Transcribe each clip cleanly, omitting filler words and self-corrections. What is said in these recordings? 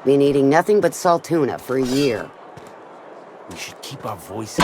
Been eating nothing but salt tuna for a year. We should keep our voices.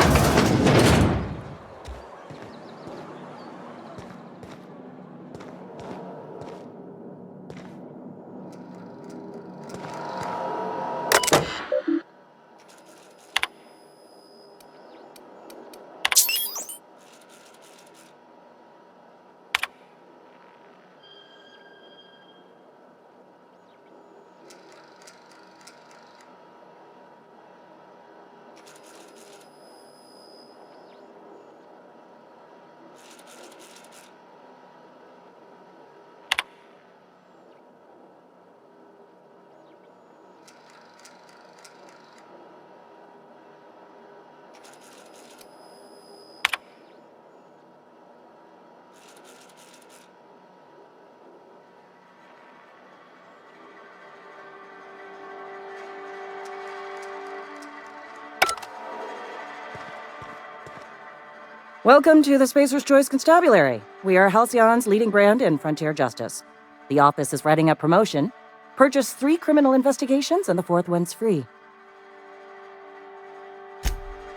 Welcome to the Spacer's Choice Constabulary. We are Halcyon's leading brand in frontier justice. The office is writing up promotion. Purchase 3 criminal investigations and the 4th one's free.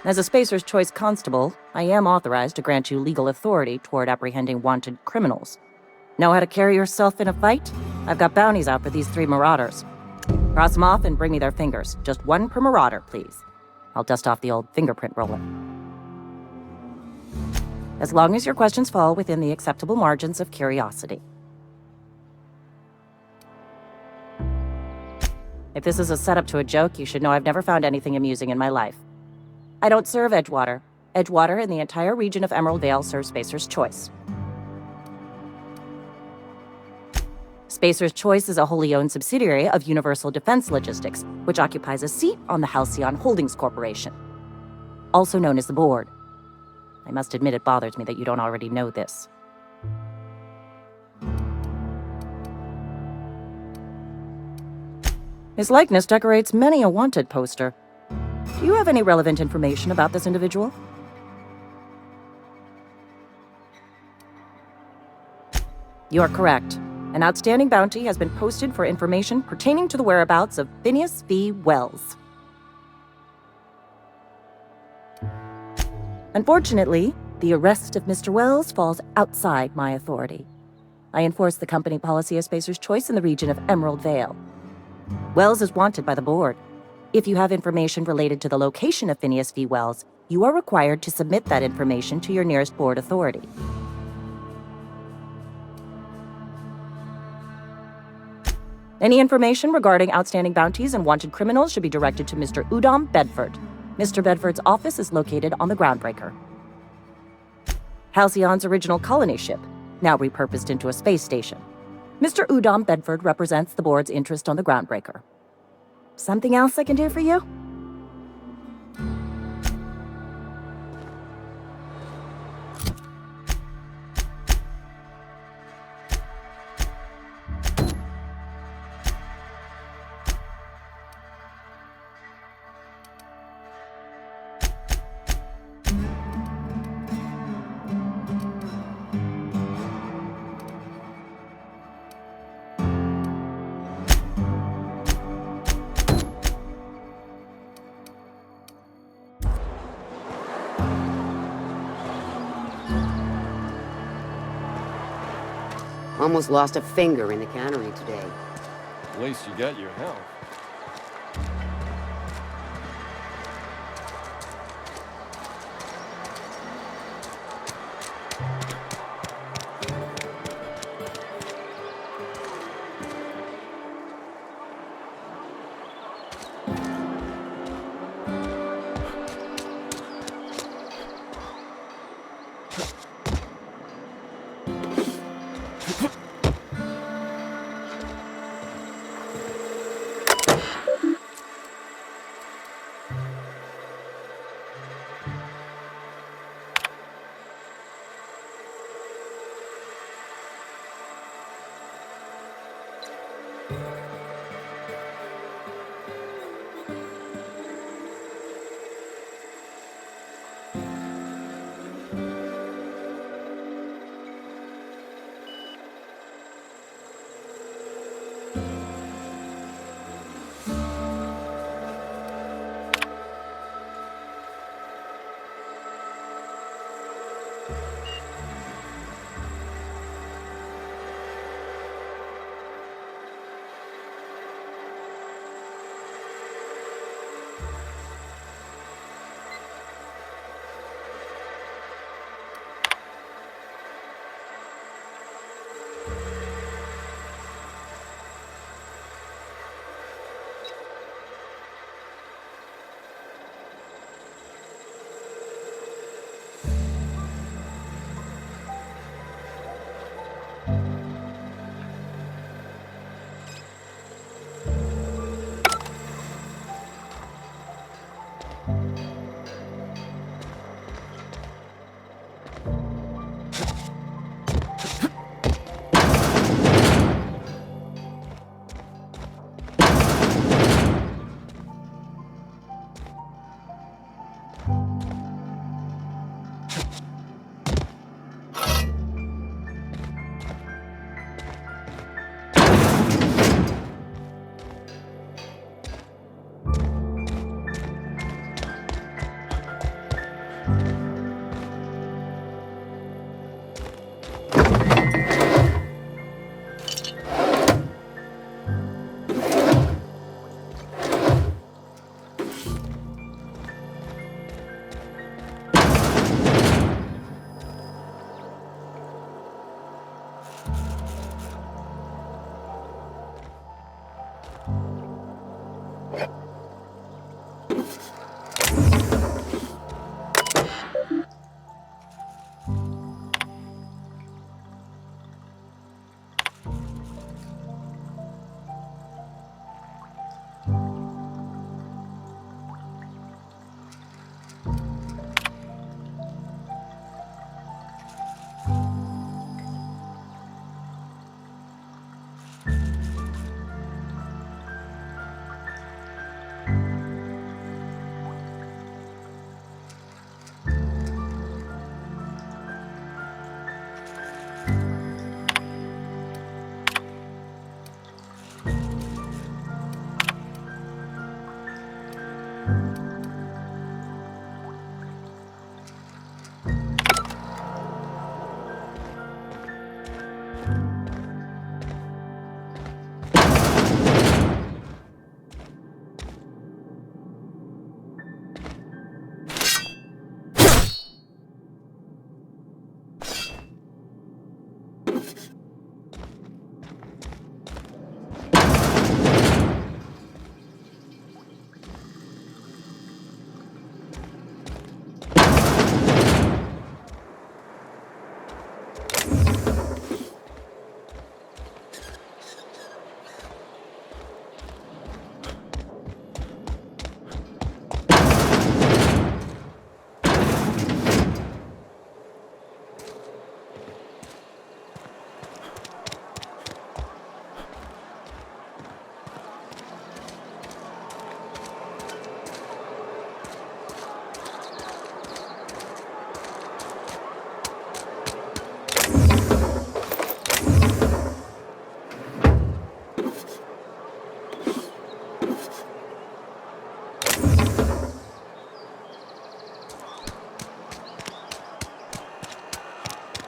As a Spacer's Choice constable, I am authorized to grant you legal authority toward apprehending wanted criminals. Know how to carry yourself in a fight? I've got bounties out for these 3 marauders. Cross them off and bring me their fingers. Just 1 per marauder, please. I'll dust off the old fingerprint roller. As long as your questions fall within the acceptable margins of curiosity. If this is a setup to a joke, you should know I've never found anything amusing in my life. I don't serve Edgewater. Edgewater and the entire region of Emerald Vale serve Spacer's Choice. Spacer's Choice is a wholly owned subsidiary of Universal Defense Logistics, which occupies a seat on the Halcyon Holdings Corporation, also known as the Board. I must admit it bothers me that you don't already know this. His likeness decorates many a wanted poster. Do you have any relevant information about this individual? You are correct. An outstanding bounty has been posted for information pertaining to the whereabouts of Phineas V. Wells. Unfortunately, the arrest of Mr. Wells falls outside my authority. I enforce the company policy of Spacer's Choice in the region of Emerald Vale. Wells is wanted by the board. If you have information related to the location of Phineas V. Wells, you are required to submit that information to your nearest board authority. Any information regarding outstanding bounties and wanted criminals should be directed to Mr. Udom Bedford. Mr. Bedford's office is located on the Groundbreaker, Halcyon's original colony ship, now repurposed into a space station. Mr. Udom Bedford represents the board's interest on the Groundbreaker. Something else I can do for you? Almost lost a finger in the cannery today. At least you got your health.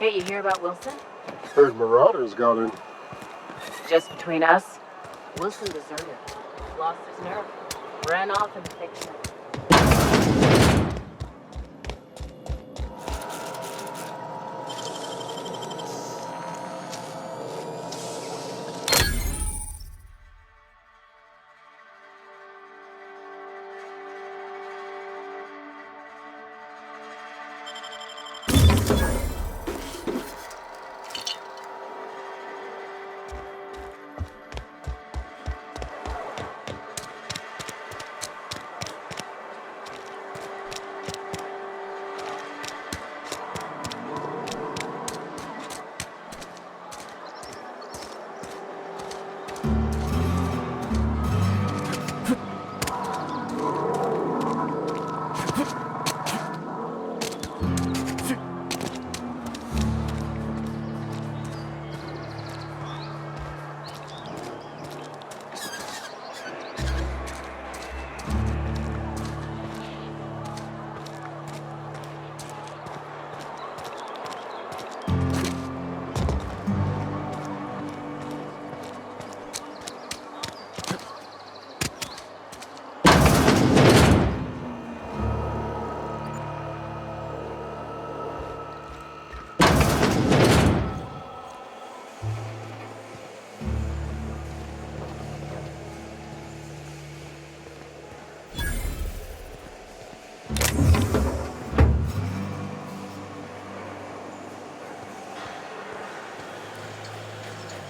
Hey, you hear about Wilson? Heard Marauders got in. Just between us, Wilson deserted. Lost his nerve. Ran off into fiction.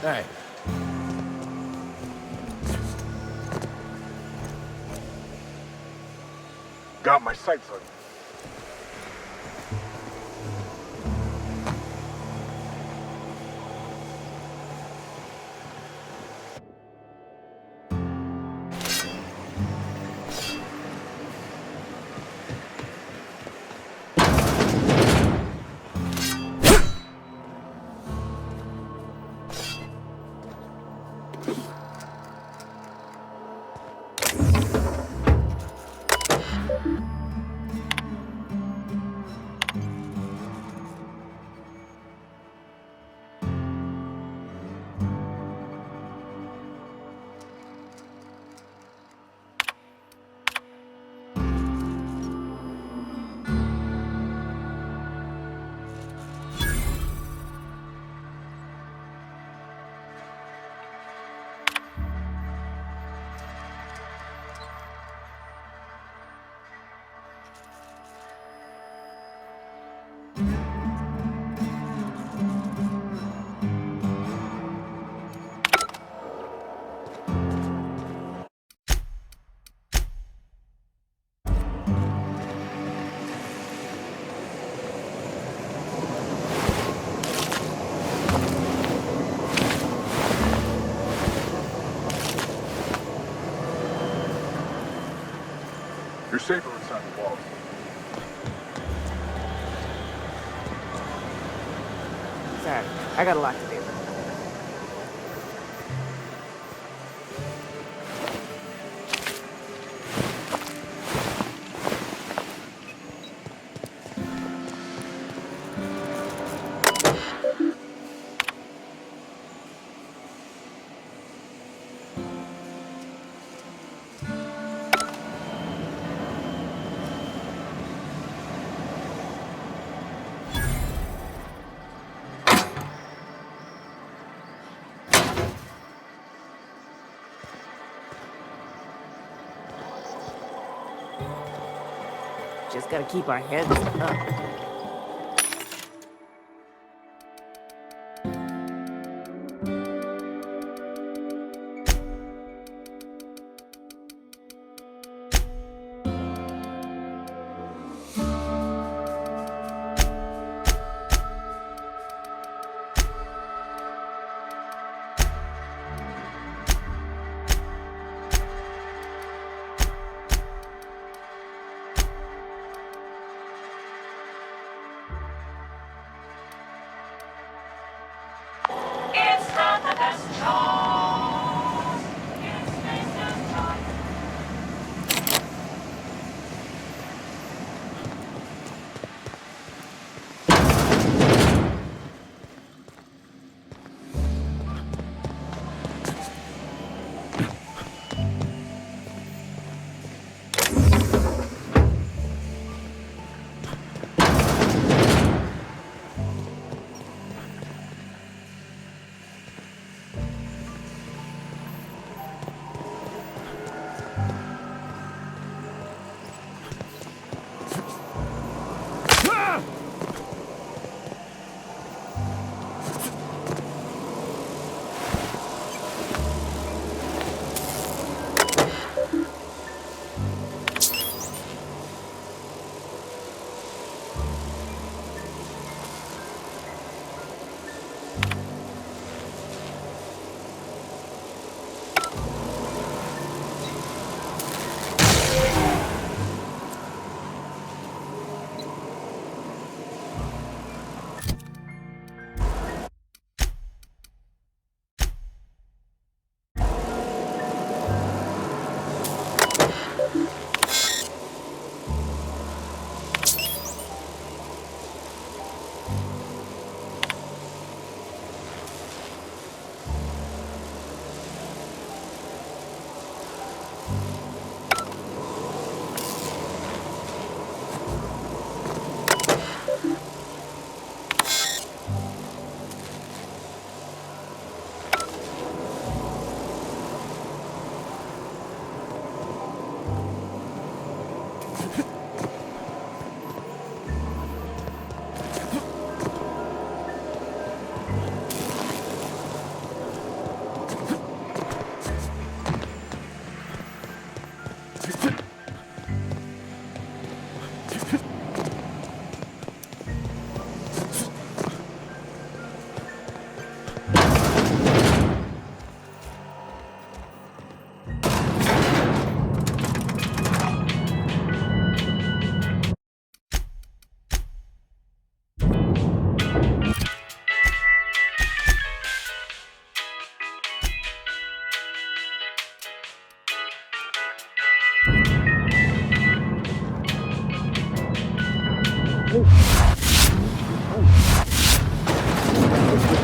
Hey, Got my sights on you. You're safer inside the walls. Sorry, I got a lot to do. Just gotta keep our heads up.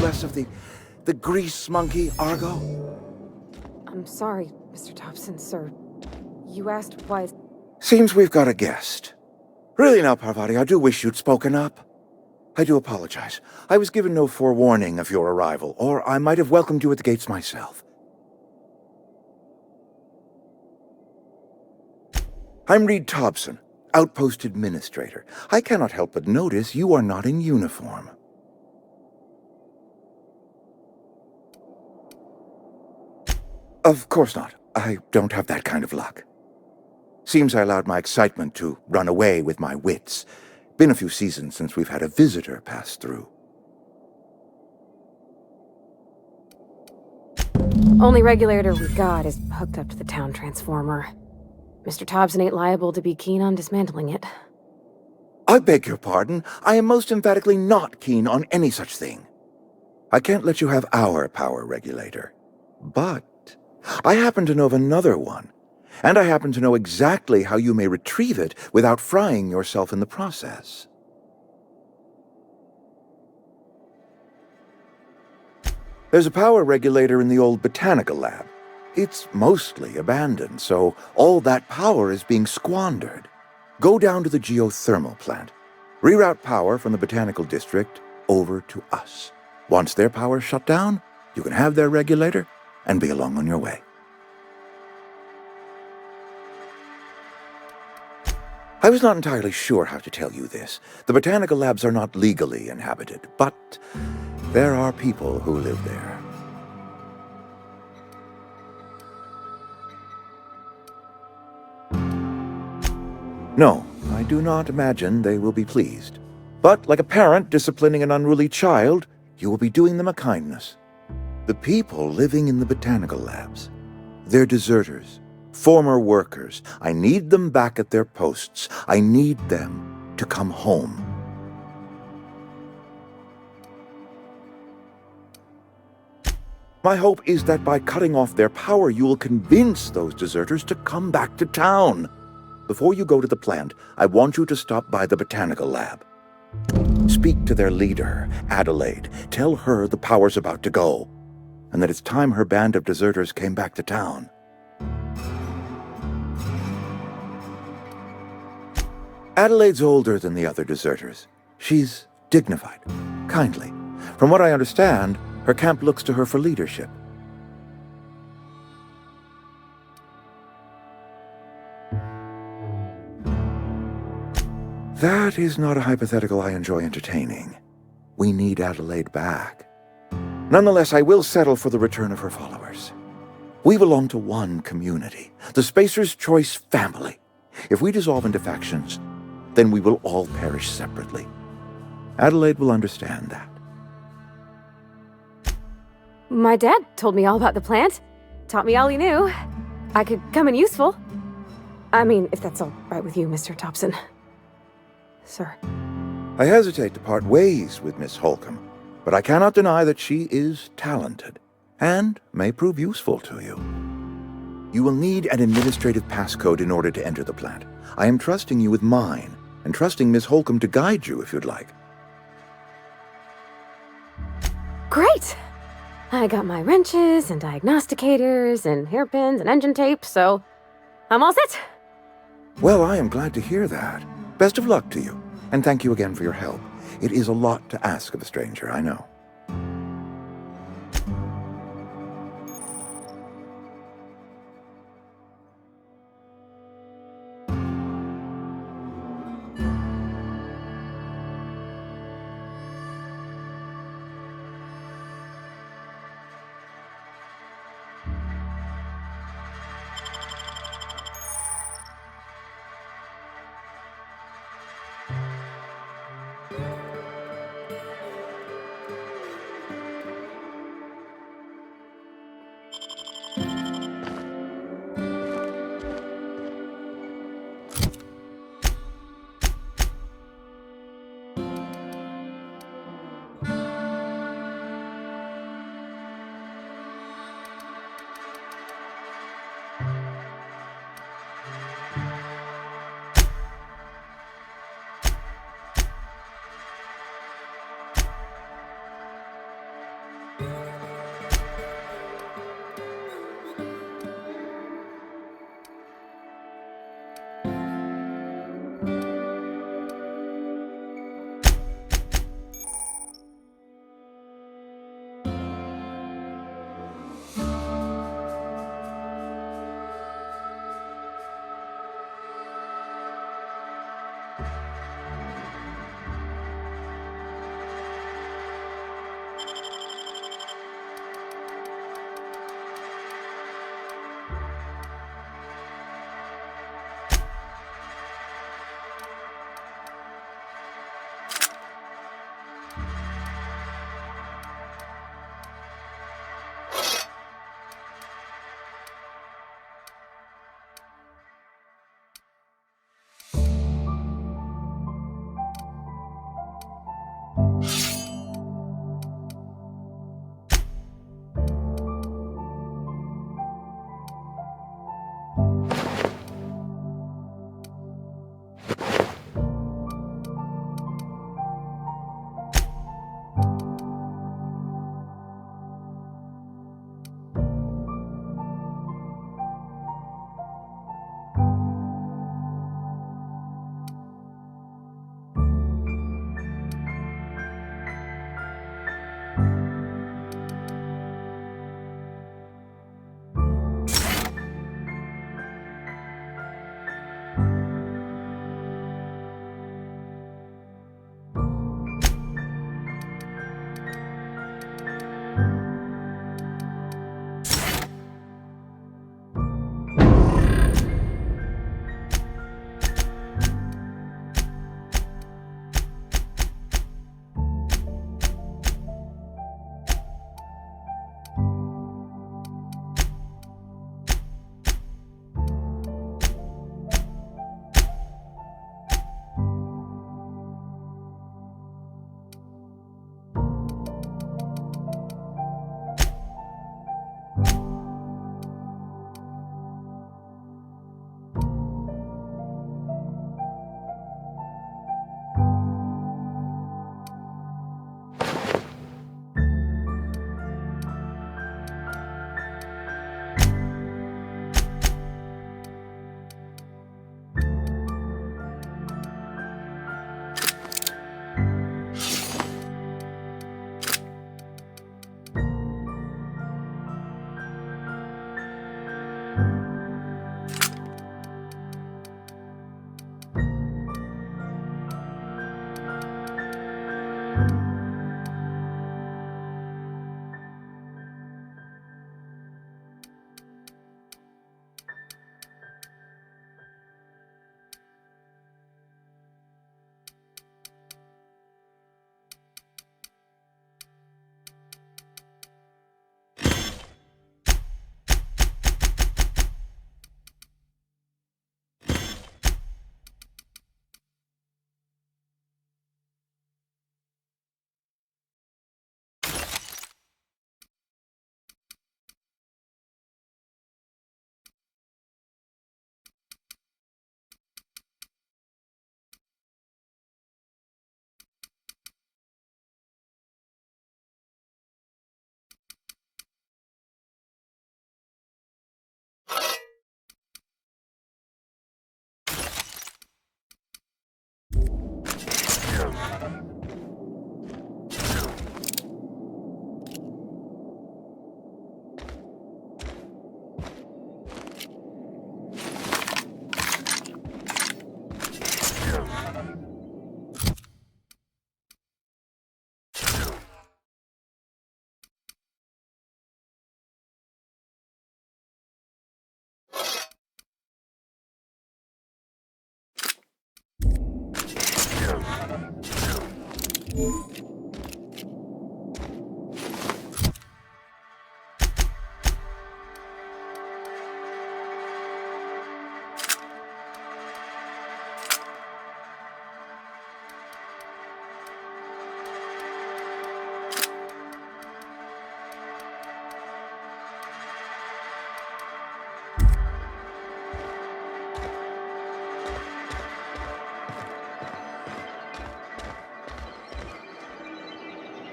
Less of the grease monkey, Argo? I'm sorry, Mr. Thompson, sir. You asked why... Seems we've got a guest. Really now, Parvati, I do wish you'd spoken up. I do apologize. I was given no forewarning of your arrival, or I might have welcomed you at the gates myself. I'm Reed Thompson, Outpost Administrator. I cannot help but notice you are not in uniform. Of course not. I don't have that kind of luck. Seems I allowed my excitement to run away with my wits. Been a few seasons since we've had a visitor pass through. Only regulator we got is hooked up to the town transformer. Mr. Thompson ain't liable to be keen on dismantling it. I beg your pardon. I am most emphatically not keen on any such thing. I can't let you have our power regulator. But I happen to know of another one, and I happen to know exactly how you may retrieve it without frying yourself in the process. There's a power regulator in the old botanical lab. It's mostly abandoned, so all that power is being squandered. Go down to the geothermal plant. Reroute power from the botanical district over to us. Once their power's shut down, you can have their regulator and be along on your way. I was not entirely sure how to tell you this. The botanical labs are not legally inhabited, but there are people who live there. No, I do not imagine they will be pleased. But like a parent disciplining an unruly child, you will be doing them a kindness. The people living in the botanical labs, they're deserters, former workers. I need them back at their posts. I need them to come home. My hope is that by cutting off their power, you will convince those deserters to come back to town. Before you go to the plant, I want you to stop by the botanical lab. Speak to their leader, Adelaide. Tell her the power's about to go, and that it's time her band of deserters came back to town. Adelaide's older than the other deserters. She's dignified, kindly. From what I understand, her camp looks to her for leadership. That is not a hypothetical I enjoy entertaining. We need Adelaide back. Nonetheless, I will settle for the return of her followers. We belong to one community, the Spacer's Choice family. If we dissolve into factions, then we will all perish separately. Adelaide will understand that. My dad told me all about the plant. Taught me all he knew. I could come in useful. I mean, if that's all right with you, Mr. Thompson. Sir. I hesitate to part ways with Miss Holcomb, but I cannot deny that she is talented and may prove useful to you. You will need an administrative passcode in order to enter the plant. I am trusting you with mine, and trusting Miss Holcomb to guide you if you'd like. Great! I got my wrenches and diagnosticators and hairpins and engine tape, so I'm all set. Well, I am glad to hear that. Best of luck to you, and thank you again for your help. It is a lot to ask of a stranger, I know.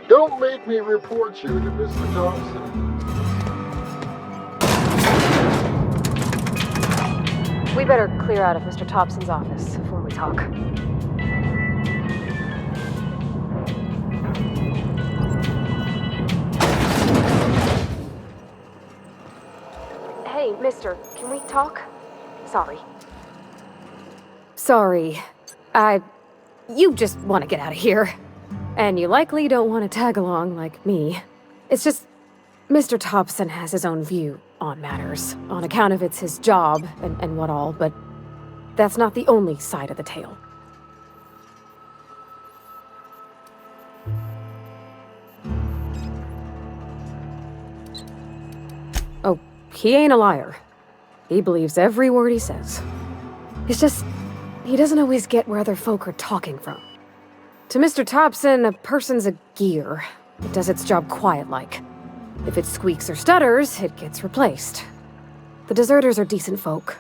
Don't make me report you to Mr. Thompson. We better clear out of Mr. Thompson's office before we talk. Hey, mister, can we talk? Sorry. Sorry. You just want to get out of here. And you likely don't want to tag along like me. It's just, Mr. Thompson has his own view on matters, on account of it's his job and what all, but that's not the only side of the tale. Oh, he ain't a liar. He believes every word he says. It's just, he doesn't always get where other folk are talking from. To Mr. Thompson, a person's a gear. It does its job quiet-like. If it squeaks or stutters, it gets replaced. The deserters are decent folk.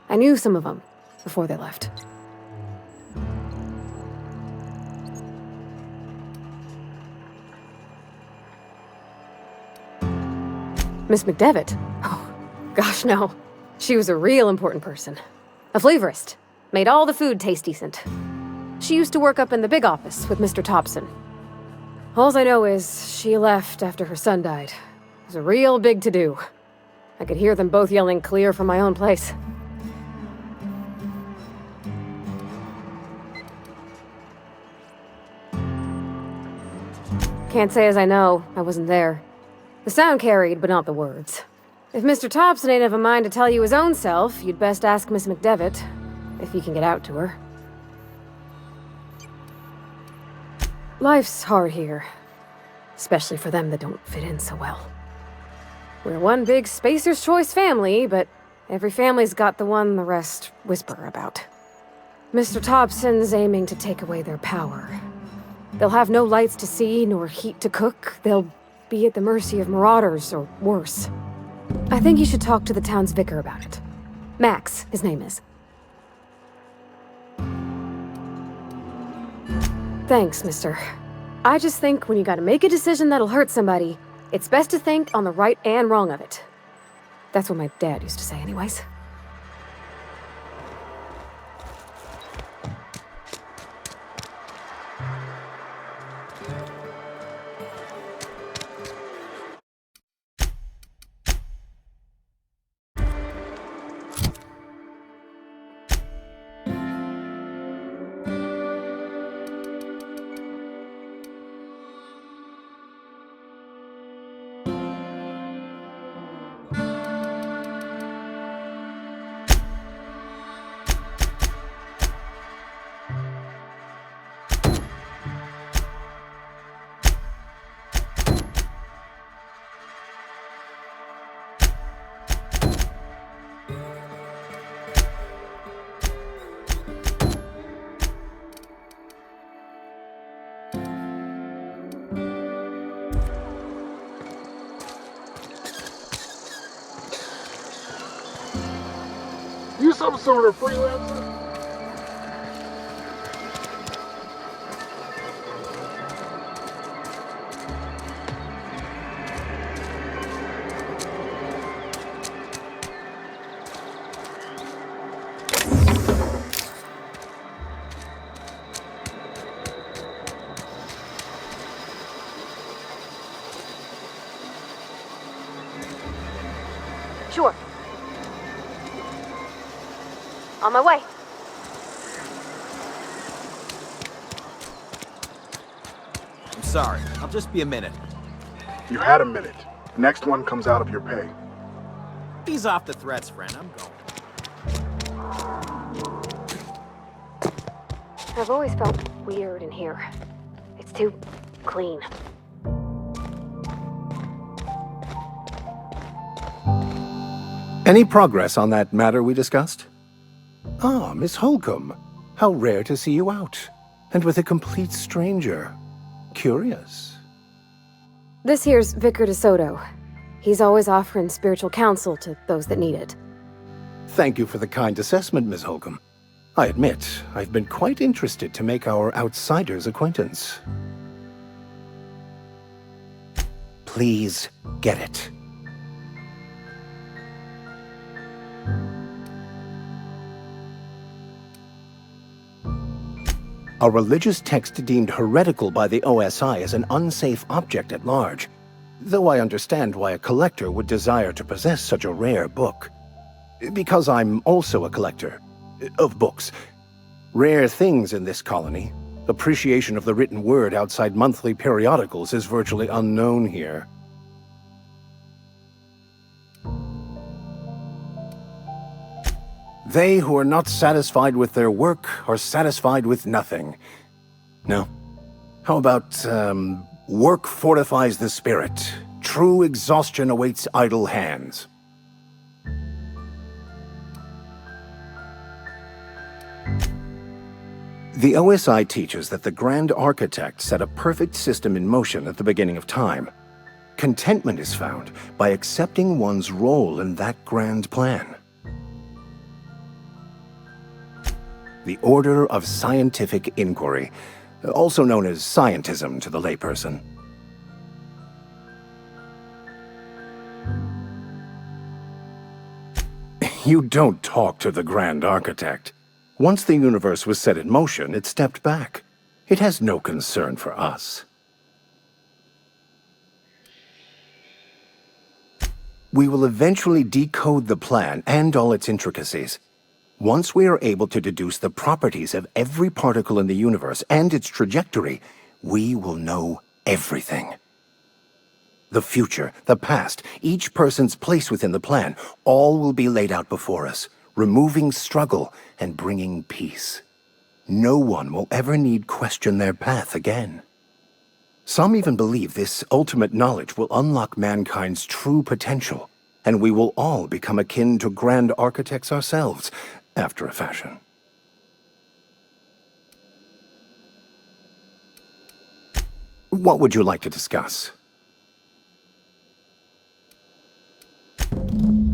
I knew some of them before they left. Miss McDevitt? Oh, gosh, no. She was a real important person. A flavorist. Made all the food taste decent. She used to work up in the big office with Mr. Thompson. All I know is she left after her son died. It was a real big to-do. I could hear them both yelling clear from my own place. Can't say as I know. I wasn't there. The sound carried, but not the words. If Mr. Thompson ain't of a mind to tell you his own self, you'd best ask Miss McDevitt, if you can get out to her. Life's hard here, especially for them that don't fit in so well. We're one big Spacer's Choice family, but every family's got the one the rest whisper about. Mr. Thompson's aiming to take away their power. They'll have no lights to see, nor heat to cook. They'll be at the mercy of marauders, or worse. I think you should talk to the town's vicar about it. Max, his name is. Thanks, mister. I just think when you gotta make a decision that'll hurt somebody, it's best to think on the right and wrong of it. That's what my dad used to say anyways. You some sort of freelancer? Sure. On my way. I'm sorry. I'll just be a minute. You had a minute. Next one comes out of your pay. Ease off the threats, friend. I'm going. I've always felt weird in here. It's too clean. Any progress on that matter we discussed? Ah, Miss Holcomb. How rare to see you out. And with a complete stranger. Curious. This here's Vicar DeSoto. He's always offering spiritual counsel to those that need it. Thank you for the kind assessment, Miss Holcomb. I admit, I've been quite interested to make our outsider's acquaintance. Please get it. A religious text deemed heretical by the OSI is an unsafe object at large, though I understand why a collector would desire to possess such a rare book. Because I'm also a collector of books. Rare things in this colony. Appreciation of the written word outside monthly periodicals is virtually unknown here. They who are not satisfied with their work are satisfied with nothing. No. How about, work fortifies the spirit. True exhaustion awaits idle hands. The OSI teaches that the Grand Architect set a perfect system in motion at the beginning of time. Contentment is found by accepting one's role in that grand plan. The Order of Scientific Inquiry, also known as scientism to the layperson. You don't talk to the Grand Architect. Once the universe was set in motion, it stepped back. It has no concern for us. We will eventually decode the plan and all its intricacies. Once we are able to deduce the properties of every particle in the universe and its trajectory, we will know everything. The future, the past, each person's place within the plan, all will be laid out before us, removing struggle and bringing peace. No one will ever need question their path again. Some even believe this ultimate knowledge will unlock mankind's true potential, and we will all become akin to grand architects ourselves, after a fashion. What would you like to discuss?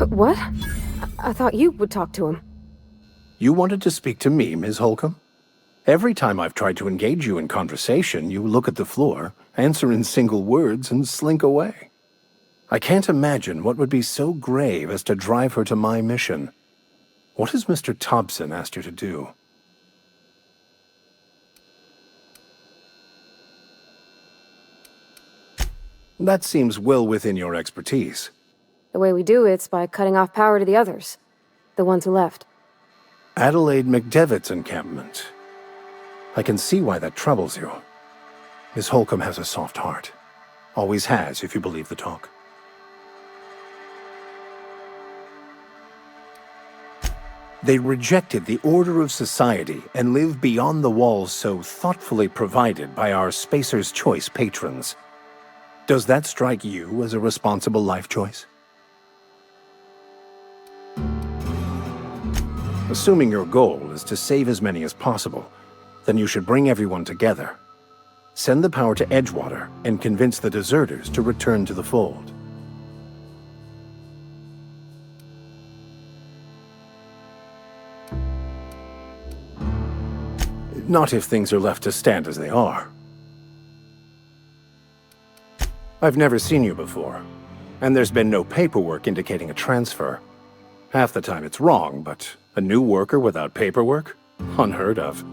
What? I thought you would talk to him. You wanted to speak to me, Ms. Holcomb? Every time I've tried to engage you in conversation, you look at the floor, answer in single words, and slink away. I can't imagine what would be so grave as to drive her to my mission. What has Mr. Thompson asked you to do? That seems well within your expertise. The way we do it's by cutting off power to the others. The ones who left. Adelaide McDevitt's encampment. I can see why that troubles you. Miss Holcomb has a soft heart. Always has, if you believe the talk. They rejected the order of society and live beyond the walls so thoughtfully provided by our Spacer's Choice patrons. Does that strike you as a responsible life choice? Assuming your goal is to save as many as possible, then you should bring everyone together. Send the power to Edgewater and convince the deserters to return to the fold. Not if things are left to stand as they are. I've never seen you before, and there's been no paperwork indicating a transfer. Half the time it's wrong, but a new worker without paperwork? Unheard of.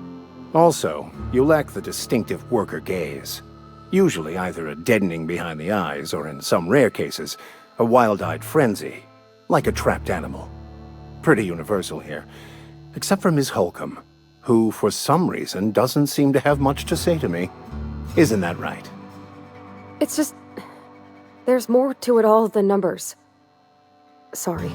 Also, you lack the distinctive worker gaze. Usually either a deadening behind the eyes, or in some rare cases, a wild-eyed frenzy, like a trapped animal. Pretty universal here, except for Ms. Holcomb, who, for some reason, doesn't seem to have much to say to me. Isn't that right? It's just... there's more to it all than numbers. Sorry.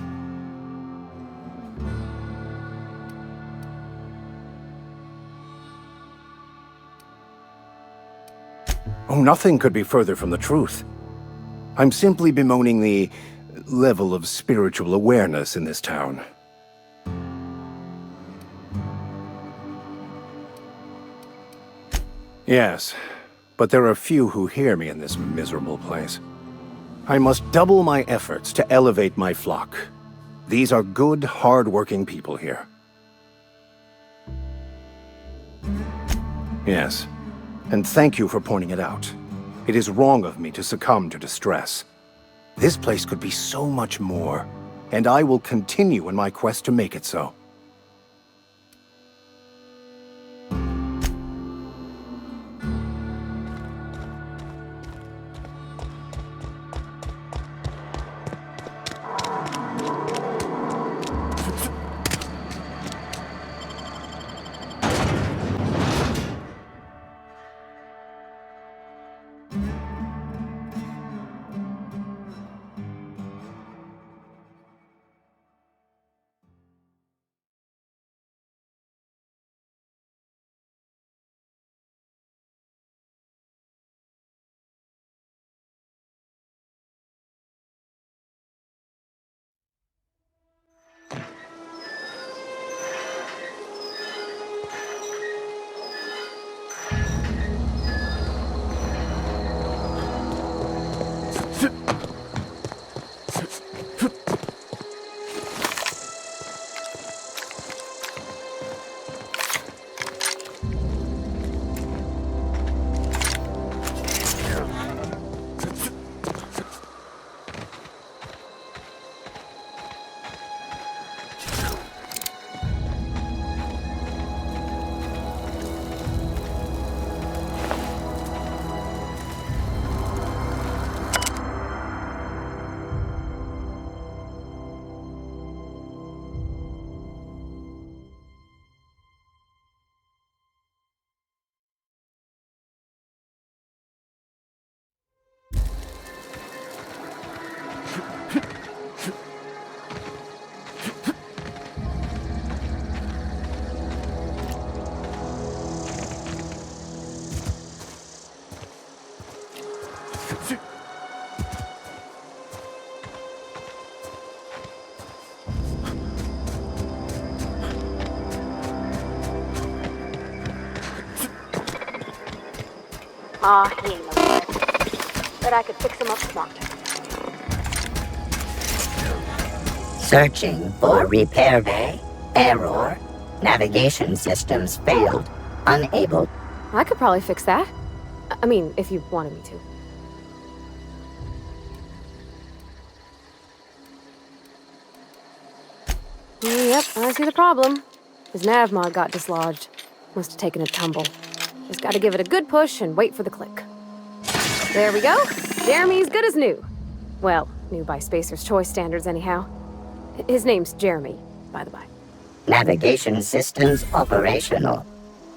Oh, nothing could be further from the truth. I'm simply bemoaning the level of spiritual awareness in this town. Yes, but there are few who hear me in this miserable place. I must double my efforts to elevate my flock. These are good, hard-working people here. Yes, and thank you for pointing it out. It is wrong of me to succumb to distress. This place could be so much more, and I will continue in my quest to make it so. Aw, he ain't no good. But I could fix him up smart. Searching for repair bay. Error. Navigation systems failed. Unable. I could probably fix that. I mean, if you wanted me to. Yep, I see the problem. His nav mod got dislodged. Must have taken a tumble. Just gotta give it a good push and wait for the click. There we go. Jeremy's good as new. Well, new by Spacer's Choice standards anyhow. His name's Jeremy, by the by. Navigation systems operational.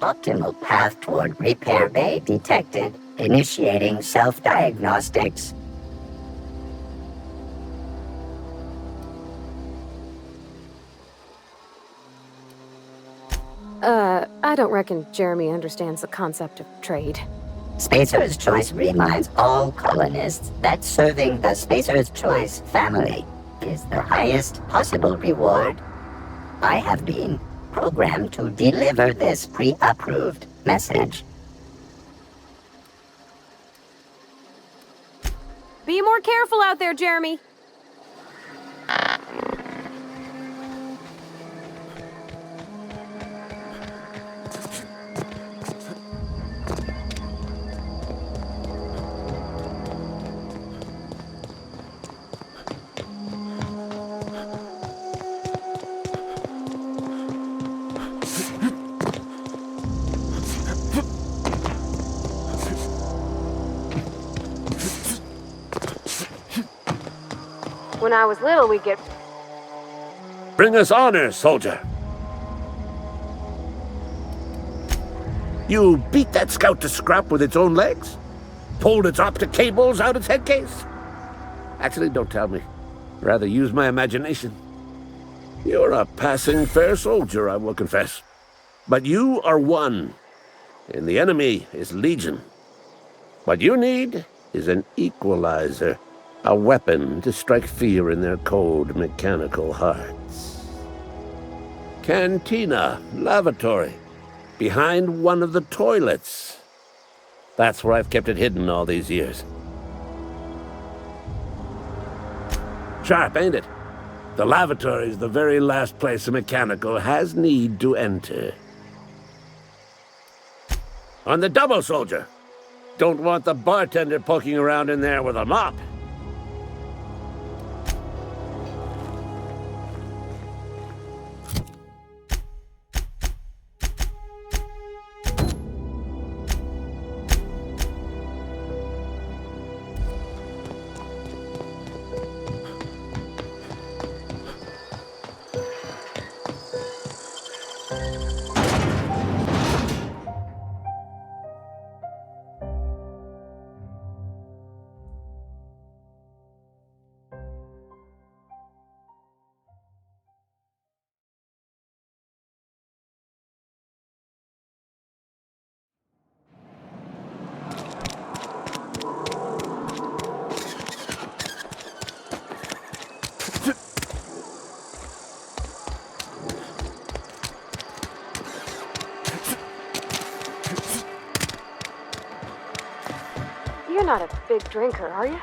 Optimal path toward repair bay detected. Initiating self-diagnostics. I don't reckon Jeremy understands the concept of trade. Spacer's Choice reminds all colonists that serving the Spacer's Choice family is the highest possible reward. I have been programmed to deliver this pre-approved message. Be more careful out there, Jeremy. When I was little, we'd get... Bring us honor, soldier. You beat that scout to scrap with its own legs? Pulled its optic cables out its head case? Actually, don't tell me. Rather use my imagination. You're a passing fair soldier, I will confess. But you are one, and the enemy is legion. What you need is an equalizer, a weapon to strike fear in their cold, mechanical hearts. Cantina, lavatory, behind one of the toilets. That's where I've kept it hidden all these years. Sharp, ain't it? The lavatory is the very last place a mechanical has need to enter. On the double, soldier. Don't want the bartender poking around in there with a mop. You're not a big drinker, are you?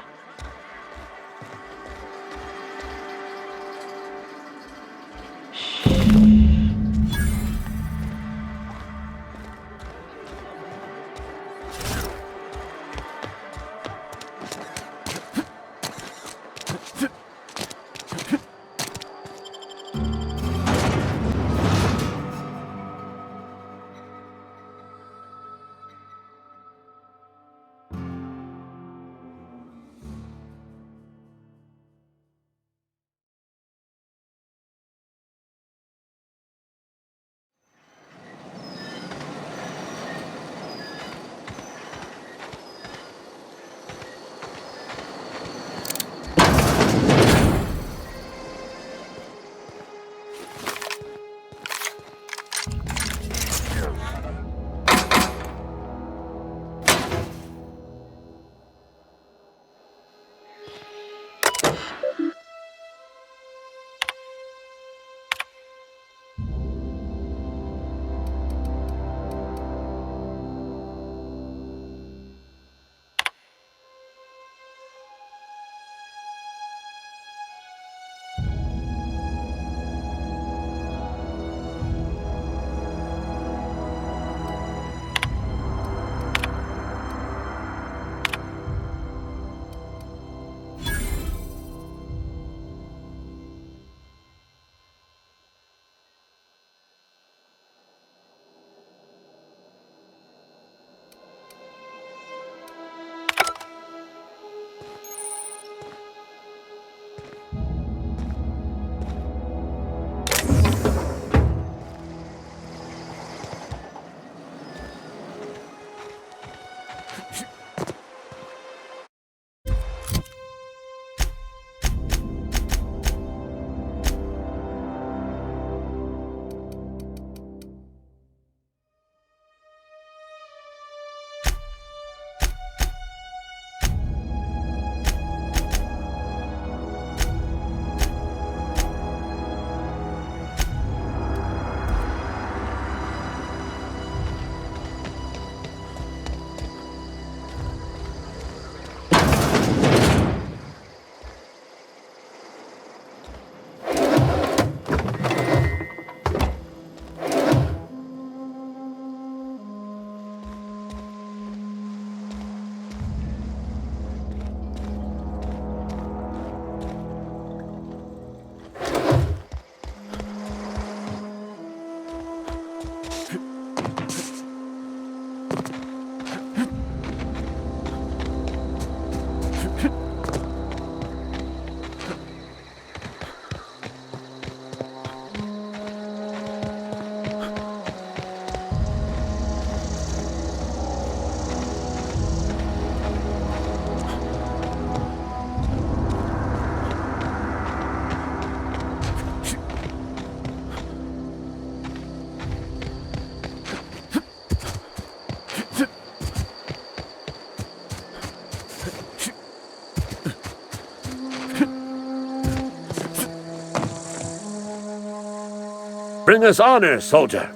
Bring us honor, soldier.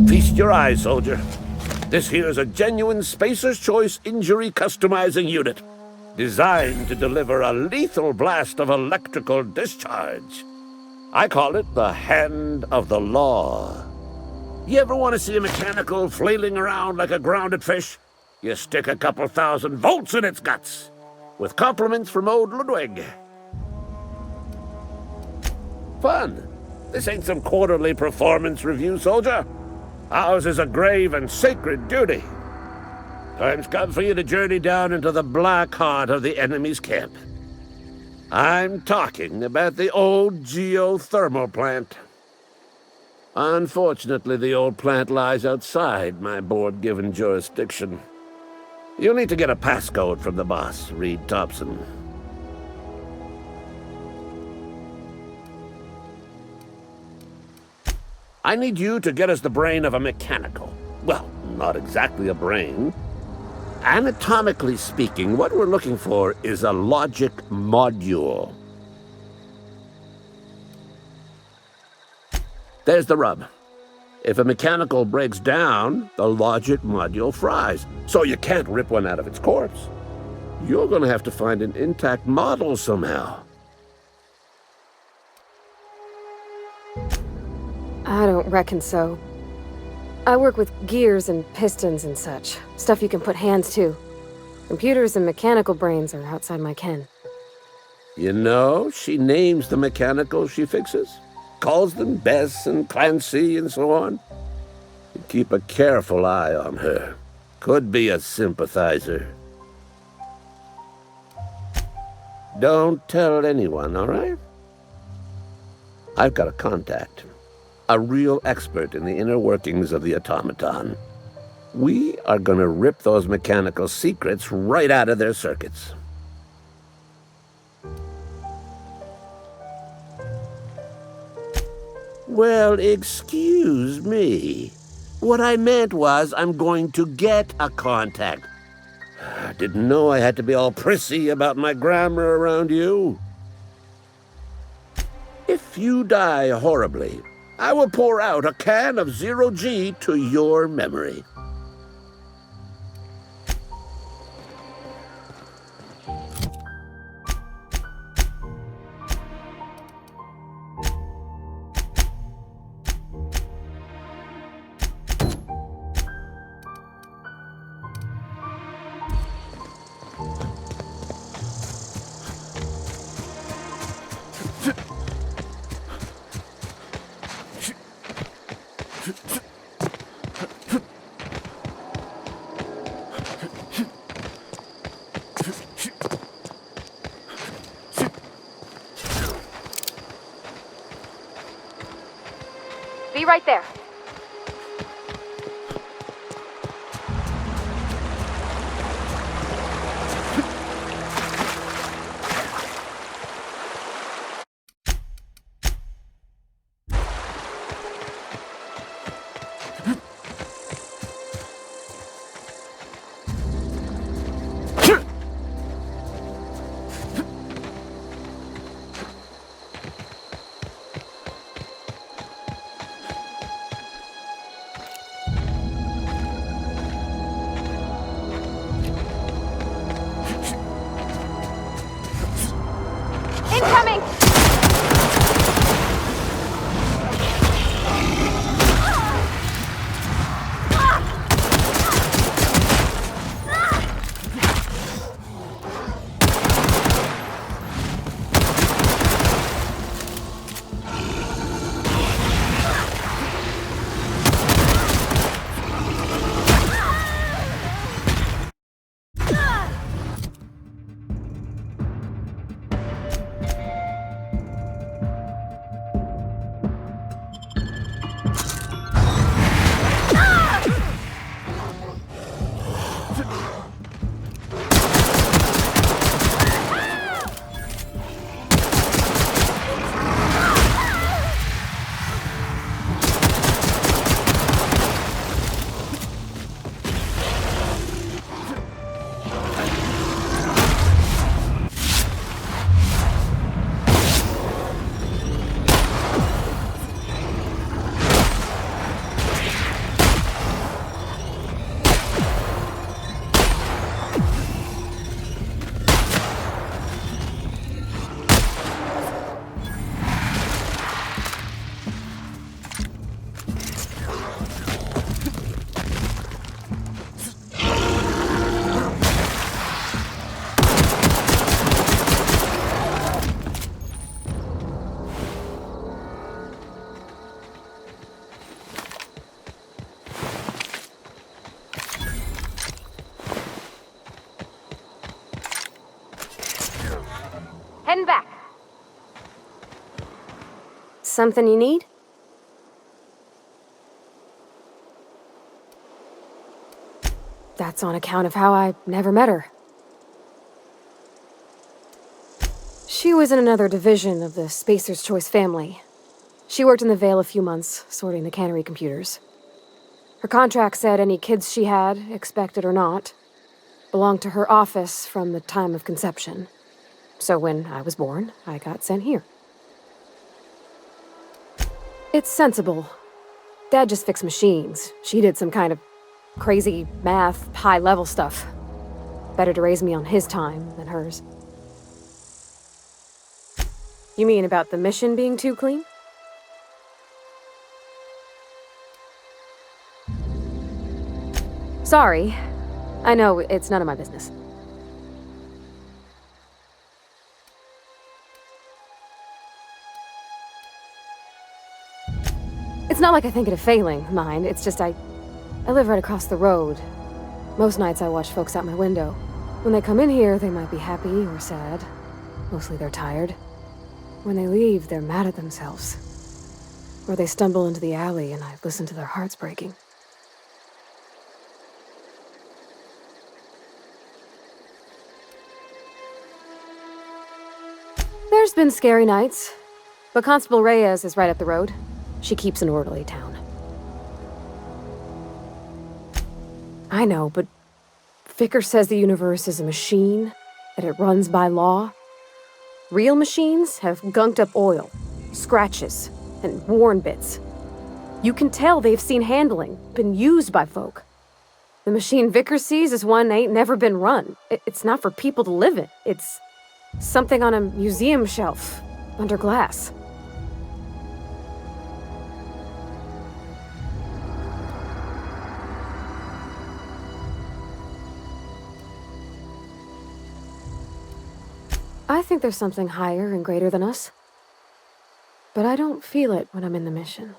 Feast your eyes, soldier. This here's a genuine Spacer's Choice injury customizing unit, designed to deliver a lethal blast of electrical discharge. I call it the Hand of the Law. You ever want to see a mechanical flailing around like a grounded fish? You stick a couple thousand volts in its guts. With compliments from old Ludwig. Fun. This ain't some quarterly performance review, soldier. Ours is a grave and sacred duty. Time's come for you to journey down into the black heart of the enemy's camp. I'm talking about the old geothermal plant. Unfortunately, the old plant lies outside my board-given jurisdiction. You'll need to get a passcode from the boss, Reed Thompson. I need you to get us the brain of a mechanical. Well, not exactly a brain. Anatomically speaking, what we're looking for is a logic module. There's the rub. If a mechanical breaks down, the logic module fries, so you can't rip one out of its corpse. You're going to have to find an intact model somehow. I don't reckon so. I work with gears and pistons and such. Stuff you can put hands to. Computers and mechanical brains are outside my ken. You know, she names the mechanicals she fixes. Calls them Bess and Clancy and so on. You keep a careful eye on her. Could be a sympathizer. Don't tell anyone, all right? I've got a contact. A real expert in the inner workings of the automaton. We are gonna rip those mechanical secrets right out of their circuits. Well, excuse me. What I meant was I'm going to get a contact. I didn't know I had to be all prissy about my grammar around you. If you die horribly, I will pour out a can of 0G to your memory. Be right there. Something you need? That's on account of how I never met her. She was in another division of the Spacer's Choice family. She worked in the Vale a few months, sorting the cannery computers. Her contract said any kids she had, expected or not, belonged to her office from the time of conception. So when I was born, I got sent here. It's sensible. Dad just fixed machines. She did some kind of crazy math, high-level stuff. Better to raise me on his time than hers. You mean about the mission being too clean? Sorry. I know, it's none of my business. It's not like I think it a failing, mind. It's just I live right across the road. Most nights I watch folks out my window. When they come in here, they might be happy or sad. Mostly they're tired. When they leave, they're mad at themselves. Or they stumble into the alley and I listen to their hearts breaking. There's been scary nights, but Constable Reyes is right up the road. She keeps an orderly town. I know, but Vicker says the universe is a machine, that it runs by law. Real machines have gunked up oil, scratches, and worn bits. You can tell they've seen handling, been used by folk. The machine Vicker sees is one ain't never been run. It's not for people to live in. It's something on a museum shelf, under glass. I think there's something higher and greater than us. But I don't feel it when I'm in the mission.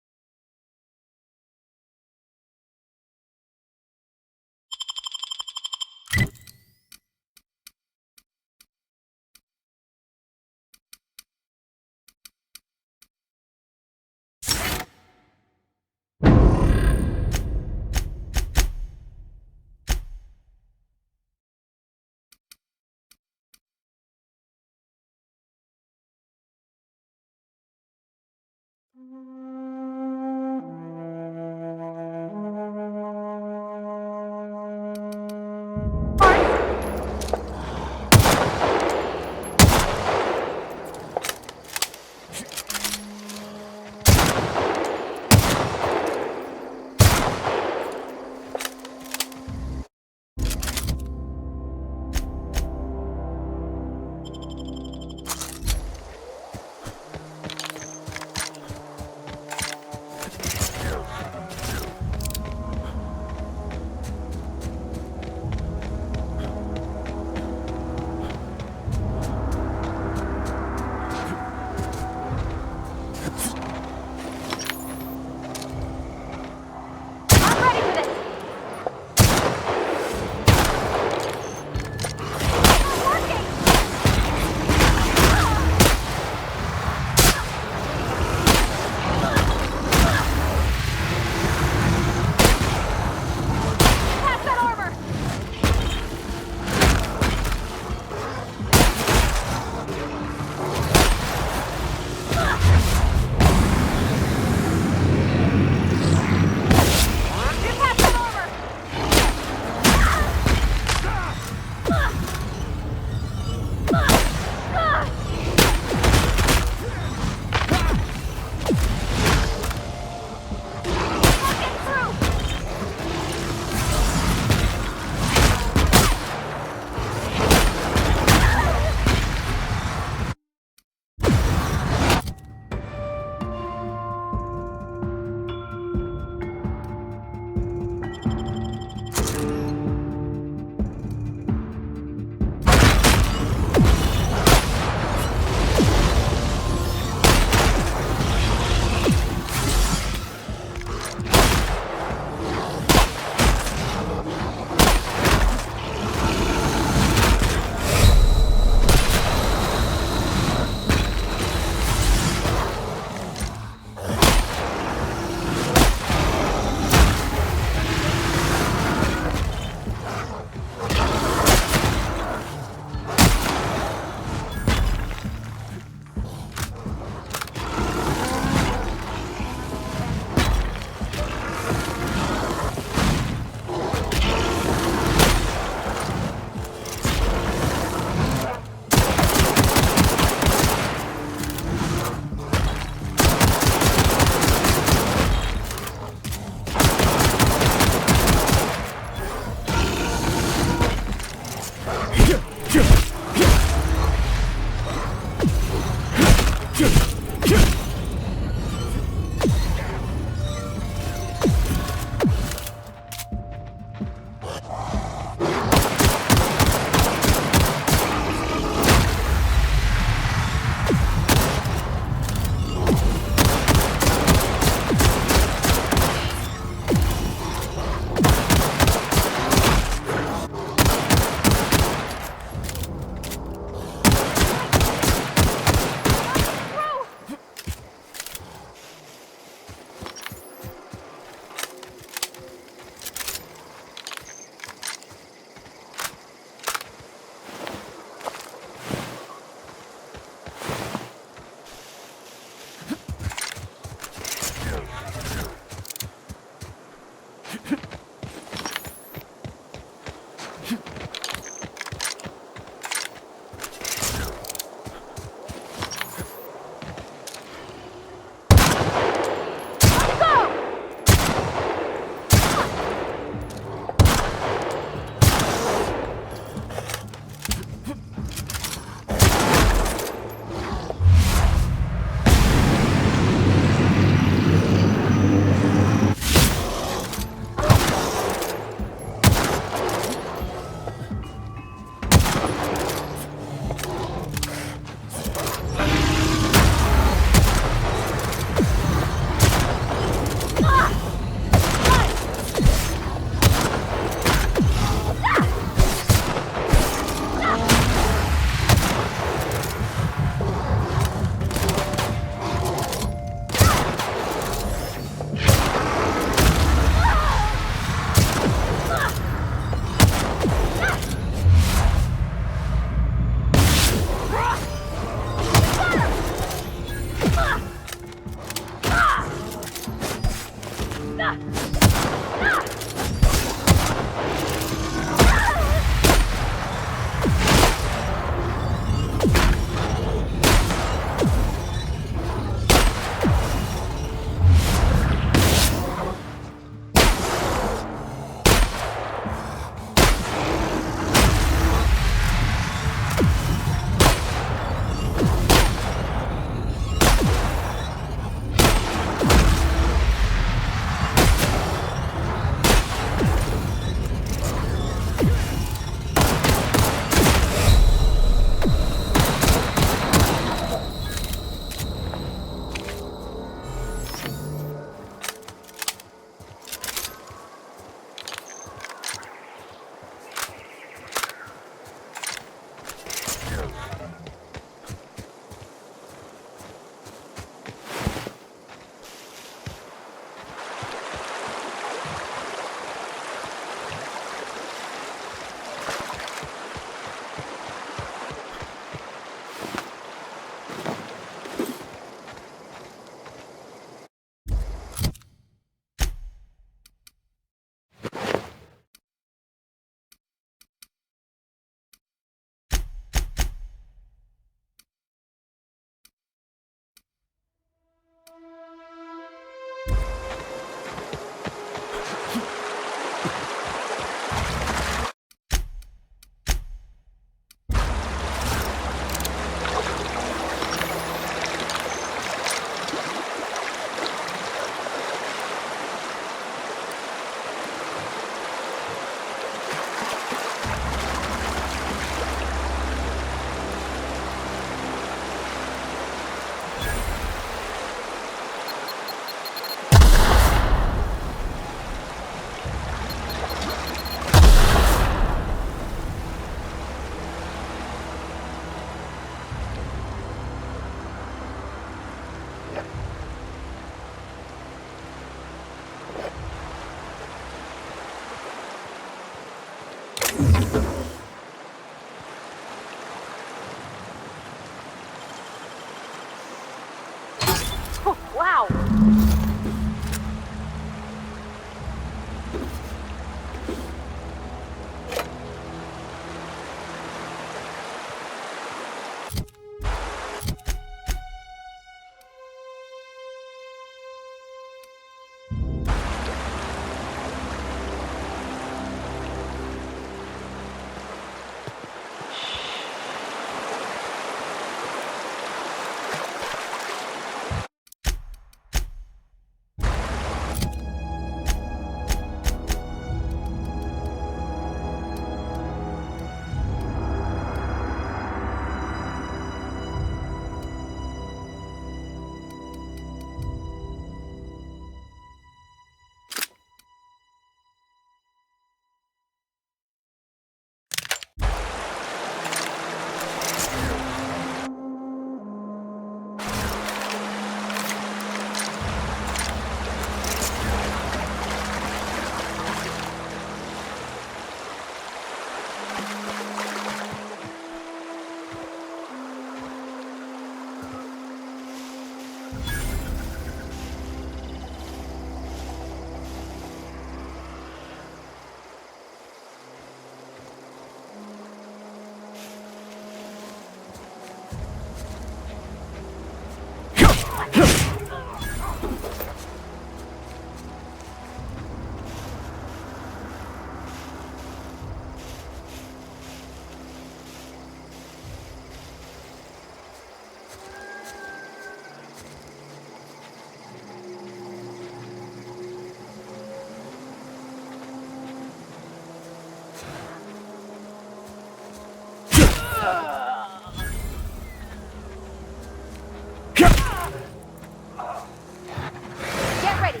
Get ready.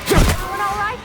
Everyone all right?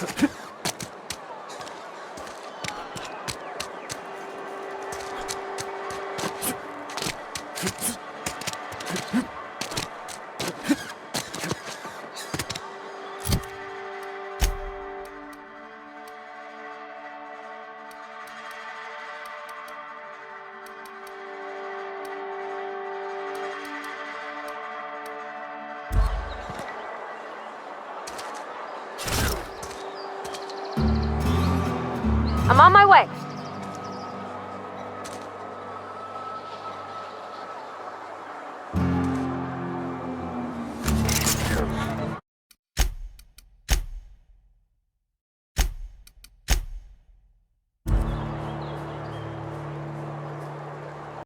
I'm on my way.